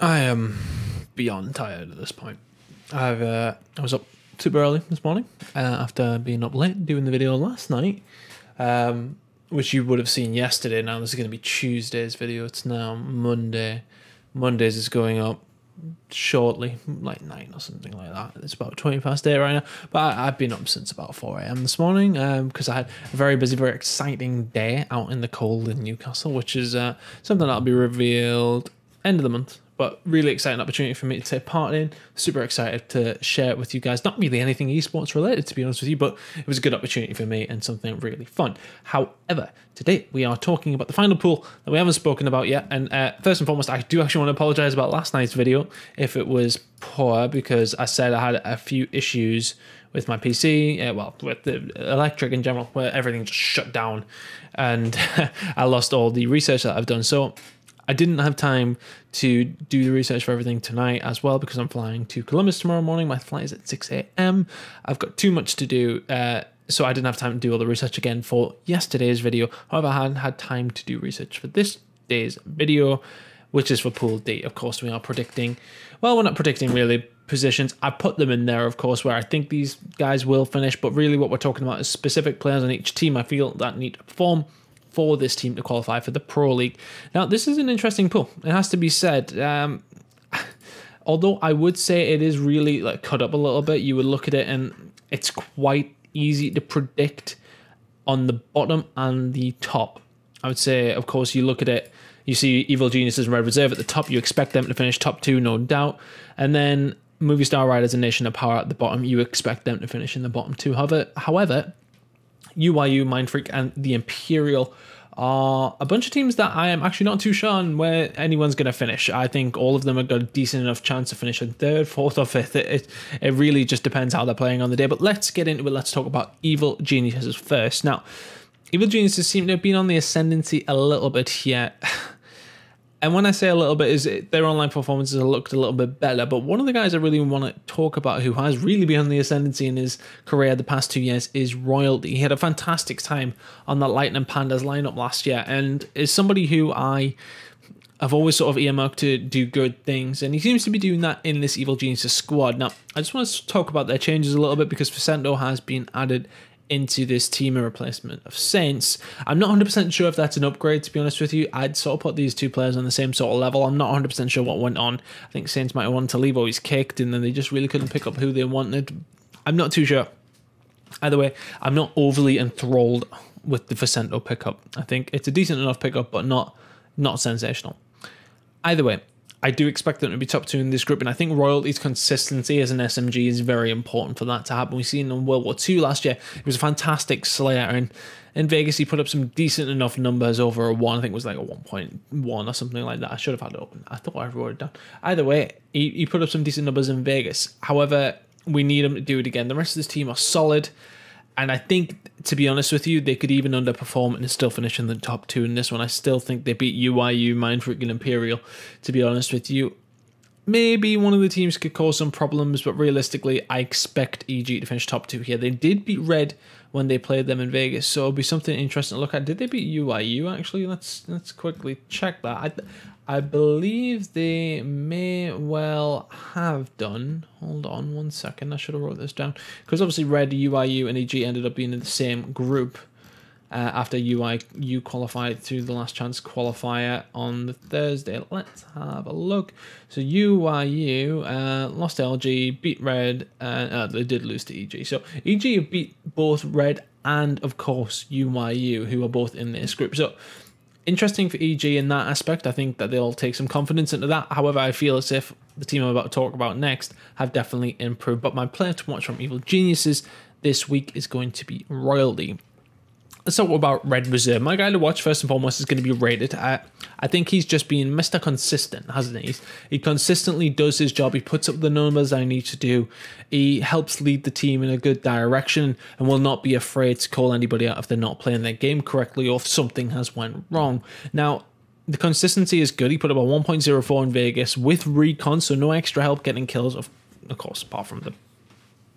I am beyond tired at this point. I was up super early this morning after being up late doing the video last night, which you would have seen yesterday. Now this is going to be Tuesday's video. It's now Monday. Monday's is going up shortly, like 9 or something like that. It's about 20 past 8 right now. But I've been up since about 4 a.m. this morning because I had a very busy, very exciting day out in the cold in Newcastle, which is something that'll be revealed end of the month. But really exciting opportunity for me to take part in. Super excited to share it with you guys. Not really anything esports related, to be honest with you, but it was a good opportunity for me and something really fun. However, today we are talking about the final pool that we haven't spoken about yet. And first and foremost, I do actually want to apologize about last night's video if it was poor, because I said I had a few issues with my PC, well, with the electric in general, where everything just shut down and I lost all the research that I've done. So I didn't have time to do the research for everything tonight as well, because I'm flying to Columbus tomorrow morning. My flight is at 6 a.m. I've got too much to do, so I didn't have time to do all the research again for yesterday's video. However, I hadn't had time to do research for this day's video, which is for Pool D. Of course, we are predicting, well, we're not predicting really positions. I put them in there, of course, where I think these guys will finish, but really what we're talking about is specific players on each team I feel that need to perform for this team to qualify for the Pro League. Now, this is an interesting pool. It has to be said. Although I would say it is really like cut up a little bit. You would look at it and it's quite easy to predict on the bottom and the top. I would say, of course, you look at it, you see Evil Geniuses and Red Reserve at the top. You expect them to finish top 2, no doubt. And then Movie Star Riders and Nation of Power at the bottom. You expect them to finish in the bottom 2. However, UYU, Mindfreak, and the Imperial are a bunch of teams that I am actually not too sure on where anyone's going to finish. I think all of them have got a decent enough chance to finish in 3rd, 4th, or 5th. It really just depends how they're playing on the day. But let's get into it. Let's talk about Evil Geniuses first. Now, Evil Geniuses seem to have been on the ascendancy a little bit here. And when I say a little bit, is their online performances have looked a little bit better. But one of the guys I really want to talk about who has really been on the ascendancy in his career the past 2 years is Royalty. He had a fantastic time on that Lightning Pandas lineup last year and is somebody who I have always sort of earmarked to do good things. And he seems to be doing that in this Evil Geniuses squad. Now, I just want to talk about their changes a little bit because Vicento has been added into this team in replacement of Saints. I'm not 100% sure if that's an upgrade, to be honest with you. I'd sort of put these two players on the same sort of level. I'm not 100% sure what went on. I think Saints might have wanted to leave or he's kicked and then they just really couldn't pick up who they wanted. I'm not too sure. Either way, I'm not overly enthralled with the Vicento pickup. I think it's a decent enough pickup, but not sensational. Either way, I do expect them to be top 2 in this group, and I think Royalty's consistency as an SMG is very important for that to happen. We've seen in World War II last year, he was a fantastic slayer, and in Vegas he put up some decent enough numbers over a 1. I think it was like a 1.1 or something like that. I should have had it open. I thought I wrote it down. Either way, he put up some decent numbers in Vegas. However, we need him to do it again. The rest of this team are solid, and I think, to be honest with you, they could even underperform and still finish in the top 2 in this one. I still think they beat UYU, Mindfreak, and Imperial, to be honest with you. Maybe one of the teams could cause some problems, but realistically, I expect EG to finish top 2 here. They did beat Red when they played them in Vegas, so it'll be something interesting to look at. Did they beat UYU, actually? Let's quickly check that. I believe they may well have done. Hold on 1 second. I should have wrote this down. Because obviously Red, UYU, and EG ended up being in the same group after UYU qualified through the last chance qualifier on the Thursday. Let's have a look. So UYU lost to LG, beat Red, and they did lose to EG. So EG have beat both Red and, of course, UYU, who are both in this group. So interesting for EG in that aspect. I think that they'll take some confidence into that. However, I feel as if the team I'm about to talk about next have definitely improved. But my player to watch from Evil Geniuses this week is going to be Royalty. Let's talk about Red Reserve. My guy to watch first and foremost is going to be Rated. I think he's just been Mr. Consistent, hasn't he? He consistently does his job. He puts up the numbers I need to do. He helps lead the team in a good direction and will not be afraid to call anybody out if they're not playing their game correctly or if something has went wrong. Now, the consistency is good. He put up a 1.04 in Vegas with recon, so no extra help getting kills, of course, apart from the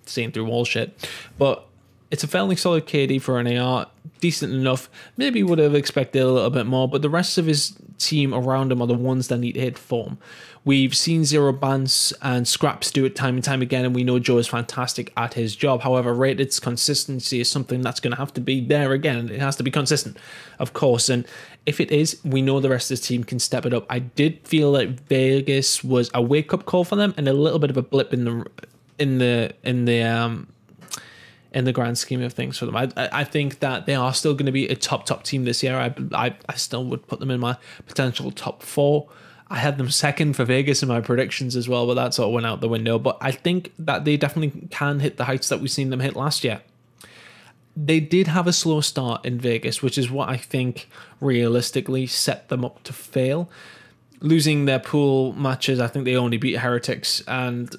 seeing through wall shit. But it's a fairly solid KD for an AR, decent enough. Maybe would have expected a little bit more, but the rest of his team around him are the ones that need to hit form. We've seen Zero Bans and Scraps do it time and time again, and we know Joe is fantastic at his job. However, Rated's consistency is something that's going to have to be there again. It has to be consistent, of course, and if it is, we know the rest of the team can step it up. I did feel like Vegas was a wake-up call for them and a little bit of a blip in the grand scheme of things for them. I think that they are still going to be a top team this year. I still would put them in my potential top 4. I had them second for Vegas in my predictions as well, but that sort of went out the window. But I think that they definitely can hit the heights that we've seen them hit last year. They did have a slow start in Vegas, which is what I think realistically set them up to fail. Losing their pool matches, I think they only beat Heretics, and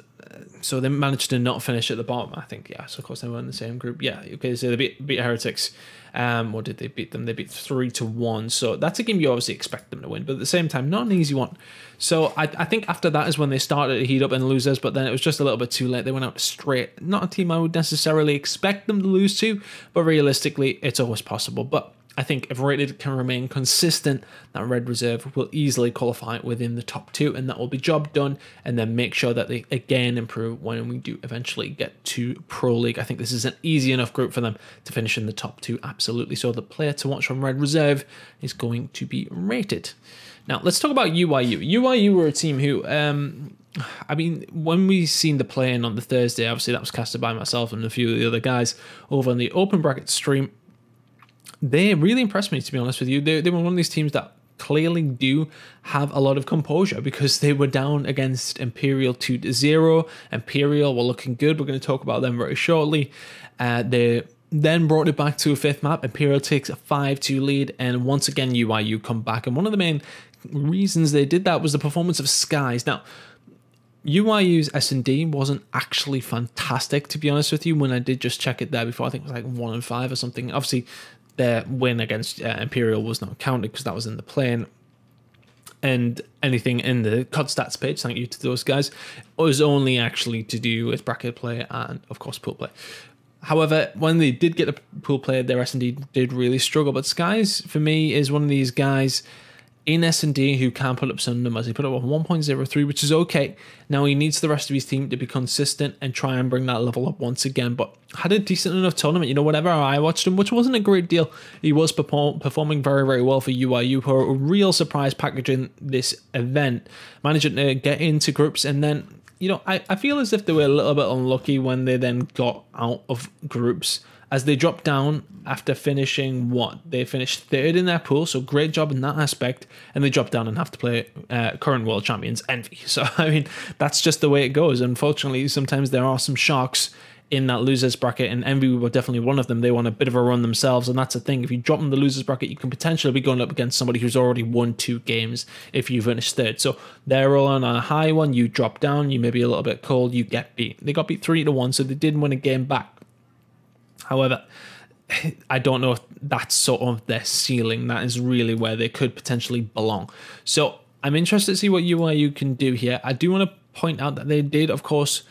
so they managed to not finish at the bottom, I think. Yeah, so of course they were in the same group. Yeah, okay, so they beat Heretics. Or did they beat them? They beat 3-1. So that's a game you obviously expect them to win, but at the same time, not an easy one. So I think after that is when they started to heat up and losers, but then it was just a little bit too late. They went out straight. Not a team I would necessarily expect them to lose to, but realistically, it's always possible. But I think if Rated can remain consistent, that Red Reserve will easily qualify within the top 2, and that will be job done, and then make sure that they again improve when we do eventually get to Pro League. I think this is an easy enough group for them to finish in the top 2, absolutely. So the player to watch from Red Reserve is going to be Rated. Now, let's talk about UIU. UIU were a team who, I mean, when we seen the play-in on the Thursday, obviously that was casted by myself and a few of the other guys over on the Open Bracket stream. They really impressed me, to be honest with you. They were one of these teams that clearly do have a lot of composure, because they were down against Imperial 2-0. Imperial were looking good. We're going to talk about them very shortly. They then brought it back to a 5th map. Imperial takes a 5-2 lead, and once again UIU come back. And one of the main reasons they did that was the performance of Skies. Now, UIU's S&D wasn't actually fantastic, to be honest with you, when I did just check it there before. I think it was like 1-5 or something. Obviously, their win against Imperial was not counted because that was in the play-in. And anything in the COD stats page, thank you to those guys, was only actually to do with bracket play and, of course, pool play. However, when they did get the pool play, their S&D did really struggle. But Skies, for me, is one of these guys in S&D who can put up some numbers. He put up a 1.03, which is okay. Now he needs the rest of his team to be consistent and try and bring that level up once again. But had a decent enough tournament. You know, whenever I watched him, which wasn't a great deal, he was performing very, very well for UIU, who are a real surprise packaging this event, managing to get into groups. And then, you know, I feel as if they were a little bit unlucky when they then got out of groups, as they dropped down after finishing they finished 3rd in their pool, so great job in that aspect, and they dropped down and have to play current world champions Envy. So I mean, that's just the way it goes. Unfortunately, sometimes there are some sharks in that losers bracket, and Envy were definitely one of them. They want a bit of a run themselves, and that's the thing. If you drop in the losers bracket, you can potentially be going up against somebody who's already won 2 games if you finish 3rd. So they're all on a high one, you drop down, you may be a little bit cold, you get beat. They got beat 3-1, so they did win a game back. However, I don't know if that's sort of their ceiling. That is really where they could potentially belong. So I'm interested to see what UIU can do here. I do want to point out that they did, of course,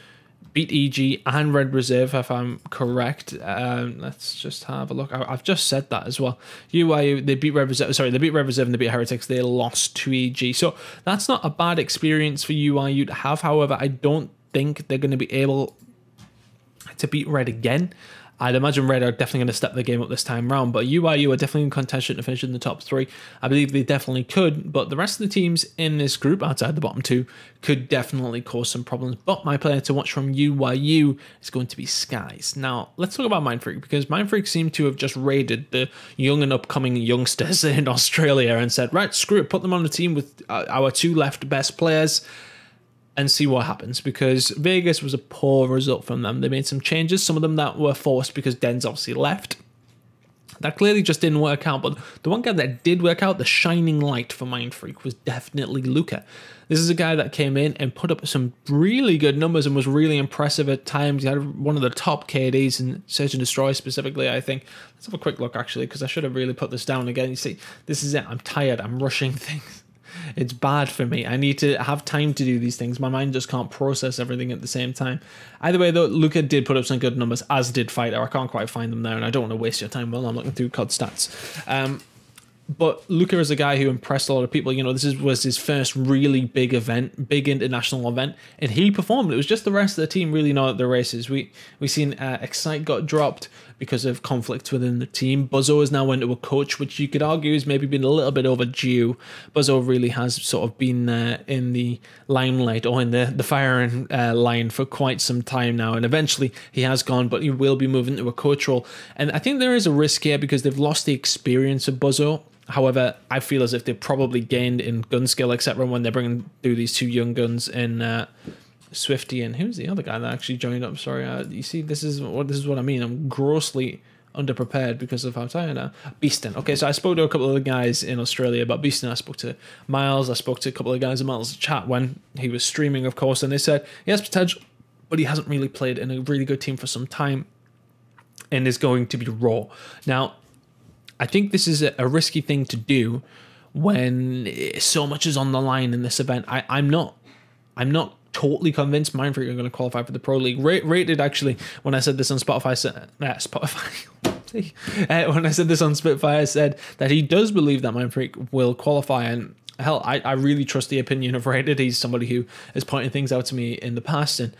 beat EG and Red Reserve, if I'm correct. Let's just have a look. I've just said that as well. UIU, they beat Red Reserve. Sorry, they beat Red Reserve and they beat Heretics. They lost to EG. So that's not a bad experience for UIU to have. However, I don't think they're going to be able to beat Red again. I'd imagine Red are definitely going to step the game up this time round, but UIU are definitely in contention to finish in the top 3. I believe they definitely could, but the rest of the teams in this group, outside the bottom 2, could definitely cause some problems. But my player to watch from UIU is going to be Skies. Now, let's talk about Mindfreak, because Mindfreak seem to have just raided the young and upcoming youngsters in Australia and said, right, screw it, put them on the team with our 2 left best players, and see what happens, because Vegas was a poor result from them. They made some changes, some of them that were forced because Den's obviously left. That clearly just didn't work out, but the one guy that did work out, the shining light for Mindfreak, was definitely Luca. This is a guy that came in and put up some really good numbers and was really impressive at times. He had one of the top KDs in Search and Destroy specifically, I think. Let's have a quick look, actually, because I should have really put this down again. You see, this is it. I'm tired. I'm rushing things. It's bad for me. I need to have time to do these things. My mind just can't process everything at the same time. Either way, though, Luka did put up some good numbers, as did Fighter. I can't quite find them there, and I don't want to waste your time while I'm looking through COD stats. But Luka is a guy who impressed a lot of people. You know, was his first really big event, big international event, and he performed. It was just the rest of the team really not at the races. We seen Excite got dropped because of conflicts within the team. Buzzo has now went to a coach, which you could argue has maybe been a little bit overdue. Buzzo really has sort of been in the limelight or in the firing line for quite some time now, and eventually he has gone, but he will be moving to a coach role. And I think there is a risk here because they've lost the experience of Buzzo. However, I feel as if they've probably gained in gun skill, etc. when they're bringing through these two young guns in Swifty and who's the other guy that actually joined up? Sorry, you see, this is what I mean. I'm grossly underprepared because of how tired I am. Beeston. Okay, so I spoke to a couple of the guys in Australia about Beeston. I spoke to Miles. I spoke to a couple of guys in Miles' chat when he was streaming, of course, and they said he has potential, but he hasn't really played in a really good team for some time and is going to be raw. Now, I think this is a risky thing to do when so much is on the line in this event. I'm not totally convinced Mindfreak are going to qualify for the Pro League. Rated actually, when I said this on Spotify, when I said this on Spitfire, said that he does believe that Mindfreak will qualify. And hell, I really trust the opinion of Rated. He's somebody who has pointed things out to me in the past, and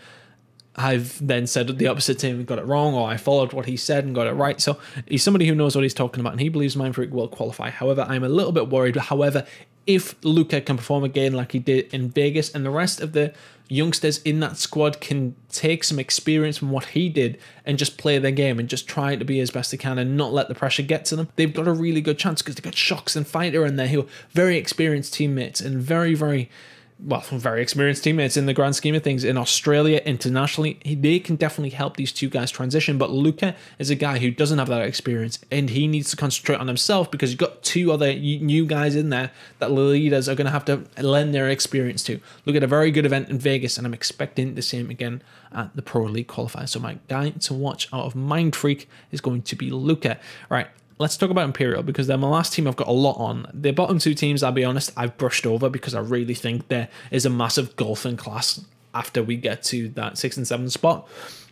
I've then said the opposite to him and got it wrong, or I followed what he said and got it right. So he's somebody who knows what he's talking about, and he believes Mindfreak will qualify. However, I'm a little bit worried. However, if Luka can perform again like he did in Vegas, and the rest of the youngsters in that squad can take some experience from what he did and just play their game and just try to be as best they can and not let the pressure get to them, they've got a really good chance because they've got Shocks and Fighter in there who are very experienced teammates and very experienced teammates in the grand scheme of things in Australia, internationally. They can definitely help these two guys transition, but Luka is a guy who doesn't have that experience, and he needs to concentrate on himself because you've got two other new guys in there that the leaders are going to have to lend their experience to. Look at a very good event in Vegas, and I'm expecting the same again at the Pro League qualifier. So my guy to watch out of Mindfreak is going to be Luka. Right. Let's talk about Imperial, because they're my last team I've got a lot on. The bottom two teams, I'll be honest, I've brushed over because I really think there is a massive gulf in class after we get to that 6 and 7 spot.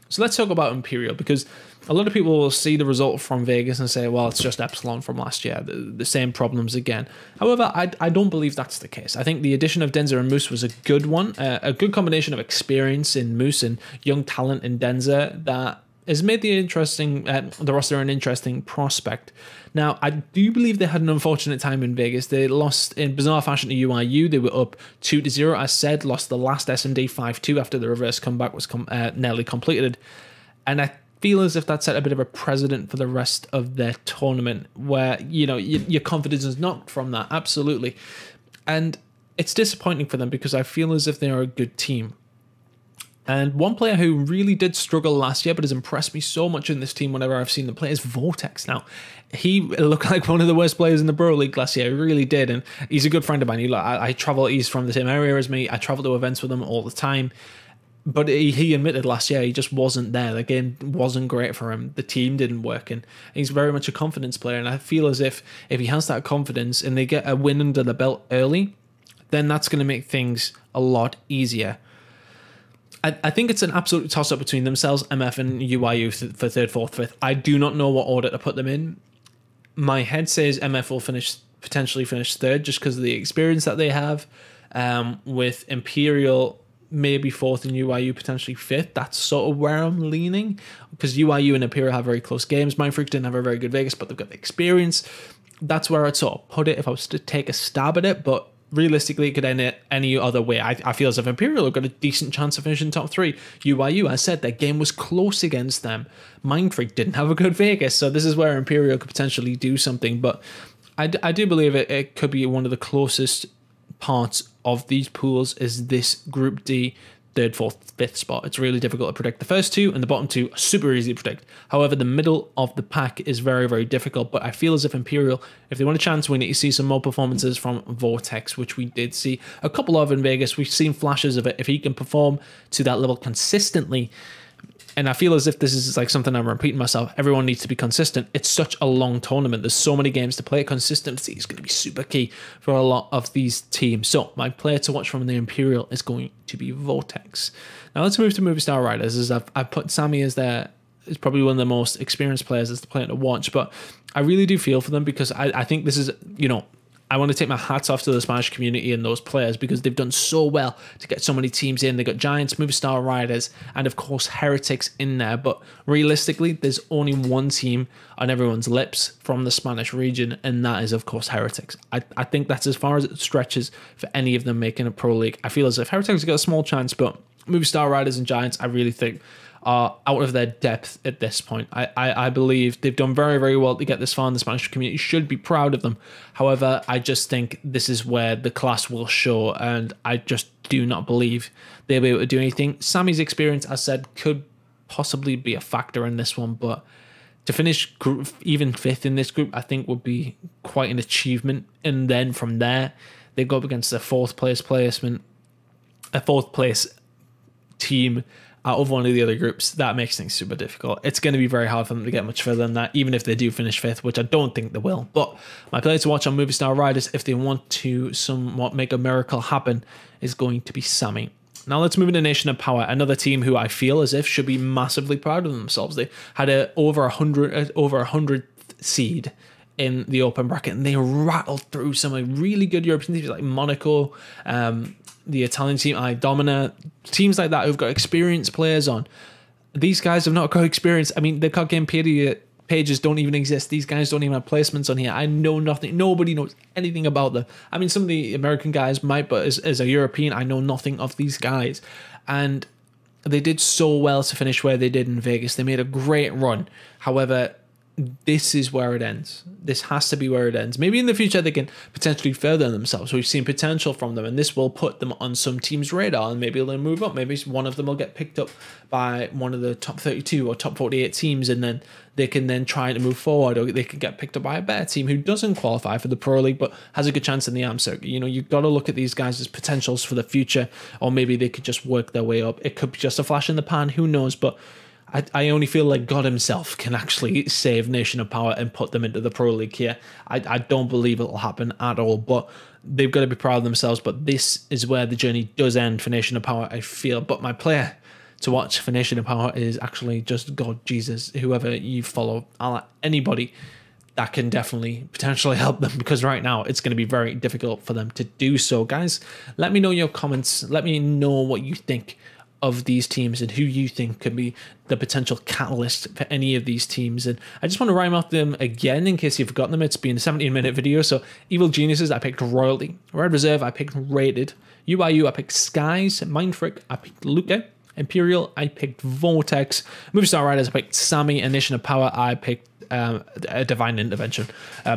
So let's talk about Imperial, because a lot of people will see the result from Vegas and say, well, it's just Epsilon from last year, the same problems again. However, I don't believe that's the case. I think the addition of Denzer and Moose was a good one, a good combination of experience in Moose and young talent in Denzer that has made the roster an interesting prospect. Now, I do believe they had an unfortunate time in Vegas. They lost in bizarre fashion to UIU. They were up 2-0, as said, lost the last SMD 5-2 after the reverse comeback was nearly completed. And I feel as if that set a bit of a precedent for the rest of their tournament where, you know, your confidence is knocked from that, absolutely. And it's disappointing for them because I feel as if they are a good team. And one player who really did struggle last year but has impressed me so much in this team whenever I've seen them play is Vortex. Now, he looked like one of the worst players in the Pro League last year. He really did. And he's a good friend of mine. I travel, he's from the same area as me. I travel to events with him all the time. But he admitted last year he just wasn't there. The game wasn't great for him. The team didn't work. And he's very much a confidence player. And I feel as if he has that confidence and they get a win under the belt early, then that's going to make things a lot easier. I think it's an absolute toss-up between themselves, MF and UIU for 3rd, 4th, 5th. I do not know what order to put them in. My head says MF will potentially finish 3rd just because of the experience that they have. With Imperial maybe 4th and UIU potentially 5th. That's sort of where I'm leaning, because UIU and Imperial have very close games. Mindfreak didn't have a very good Vegas, but they've got the experience. That's where I'd sort of put it if I was to take a stab at it, but realistically, it could end it any other way. I feel as if Imperial have got a decent chance of finishing top 3. UIU, I said, their game was close against them. Mindfreak didn't have a good Vegas, so this is where Imperial could potentially do something. But I do believe it could be one of the closest parts of these pools is this Group D 3rd, 4th, 5th spot. It's really difficult to predict. The first two and the bottom two are super easy to predict. However, the middle of the pack is very, very difficult. But I feel as if Imperial, if they want a chance, we need to see some more performances from Vortex, which we did see a couple of in Vegas. We've seen flashes of it. If he can perform to that level consistently, And I feel as if this is like something I'm repeating myself. Everyone needs to be consistent. It's such a long tournament. There's so many games to play. Consistency is going to be super key for a lot of these teams. So my player to watch from the Imperial is going to be Vortex. Now let's move to Movie Star Riders. As I've put Sammy as their is probably one of the most experienced players as the player to watch, but I really do feel for them because I think this is, you know, I want to take my hats off to the Spanish community and those players because they've done so well to get so many teams in. They got Giants, Movie Star Riders, and of course Heretics in there. But realistically, there's only one team on everyone's lips from the Spanish region, and that is of course Heretics. I think that's as far as it stretches for any of them making a pro league. I feel as if Heretics have got a small chance, but Movie Star Riders and Giants, I really think are out of their depth at this point. I believe they've done very, very well to get this far, and the Spanish community should be proud of them. However, I just think this is where the class will show, and I just do not believe they'll be able to do anything. Sammy's experience, as said, could possibly be a factor in this one, but to finish even 5th in this group, I think would be quite an achievement. And then from there, they go up against a 4th place team out of one of the other groups. That makes things super difficult. It's going to be very hard for them to get much further than that, even if they do finish 5th, which I don't think they will. But my player to watch on Movie Star Riders, if they want to somewhat make a miracle happen, is going to be Sammy. Now let's move into Nation of Power, another team who I feel as if should be massively proud of themselves. They had over 100 seed in the open bracket, and they rattled through some really good European teams like Monaco, the Italian team, Domina, teams like that who've got experienced players on. These guys have not got experience. I mean, the card game pages don't even exist. These guys don't even have placements on here. I know nothing. Nobody knows anything about them. I mean, some of the American guys might, but as a European, I know nothing of these guys. And they did so well to finish where they did in Vegas. They made a great run. However, this is where it ends. This has to be where it ends. Maybe in the future they can potentially further themselves. We've seen potential from them, and this will put them on some team's radar, and maybe they'll move up. Maybe one of them will get picked up by one of the top 32 or top 48 teams, and then they can then try to move forward, or they could get picked up by a better team who doesn't qualify for the Pro League but has a good chance in the AM circuit. You know, you've got to look at these guys as potentials for the future, or maybe they could just work their way up. It could be just a flash in the pan, who knows, but I only feel like God himself can actually save Nation of Power and put them into the Pro League here. I don't believe it'll happen at all, but they've got to be proud of themselves. But this is where the journey does end for Nation of Power, I feel. But my player to watch for Nation of Power is actually just God, Jesus, whoever you follow, anybody that can definitely potentially help them, because right now it's going to be very difficult for them to do so. Guys, let me know your comments. Let me know what you think of these teams and who you think could be the potential catalyst for any of these teams. And I just want to rhyme off them again in case you've forgotten them. It's been a 17-minute video. So Evil Geniuses, I picked Royalty. Red Reserve, I picked Rated. UIU, I picked Skies. Mindfreak, I picked Luca. Imperial, I picked Vortex. Movie Star Riders, I picked Sammy. And Nation of Power, I picked a Divine Intervention,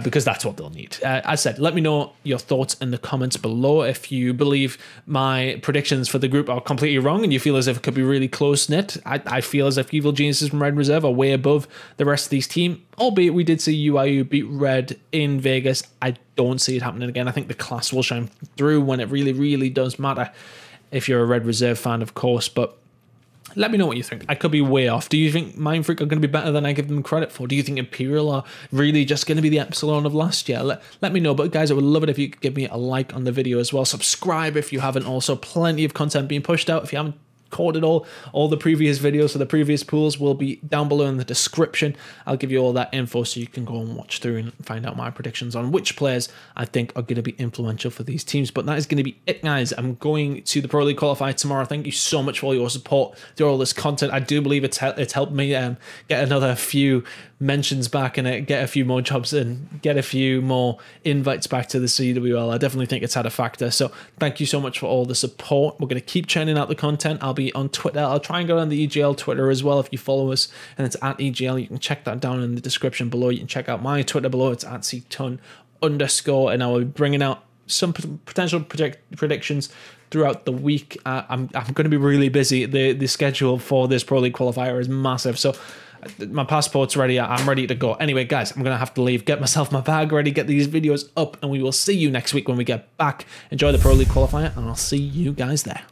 because that's what they'll need. As I said, let me know your thoughts in the comments below. If you believe my predictions for the group are completely wrong and you feel as if it could be really close-knit, I feel as if Evil Geniuses from Red Reserve are way above the rest of these teams, albeit we did see UIU beat Red in Vegas. I don't see it happening again. I think the class will shine through when it really, really does matter, if you're a Red Reserve fan, of course. But let me know what you think. I could be way off. Do you think Mindfreak are going to be better than I give them credit for? Do you think Imperial are really just going to be the Epsilon of last year? Let me know. But guys, I would love it if you could give me a like on the video as well. Subscribe if you haven't. Also, plenty of content being pushed out. If you haven't caught it all the previous videos for the previous pools will be down below in the description. I'll give you all that info so you can go and watch through and find out my predictions on which players I think are going to be influential for these teams. But that is going to be it, guys. I'm going to the Pro League Qualifier tomorrow. Thank you so much for all your support through all this content. I do believe it's helped me get another few mentions back and get a few more jobs and get a few more invites back to the CWL. I definitely think it's had a factor. So thank you so much for all the support. We're going to keep churning out the content. I'll be on Twitter. I'll try and go on the EGL Twitter as well if you follow us, and it's at EGL. You can check that down in the description below. You can check out my Twitter below. It's at CTUN_, and I will be bringing out some potential predictions throughout the week. I'm going to be really busy. The schedule for this Pro League Qualifier is massive, so my passport's ready. I'm ready to go. Anyway, guys, I'm gonna have to leave, get myself my bag ready, get these videos up, and we will see you next week when we get back. Enjoy the Pro League Qualifier, and I'll see you guys there.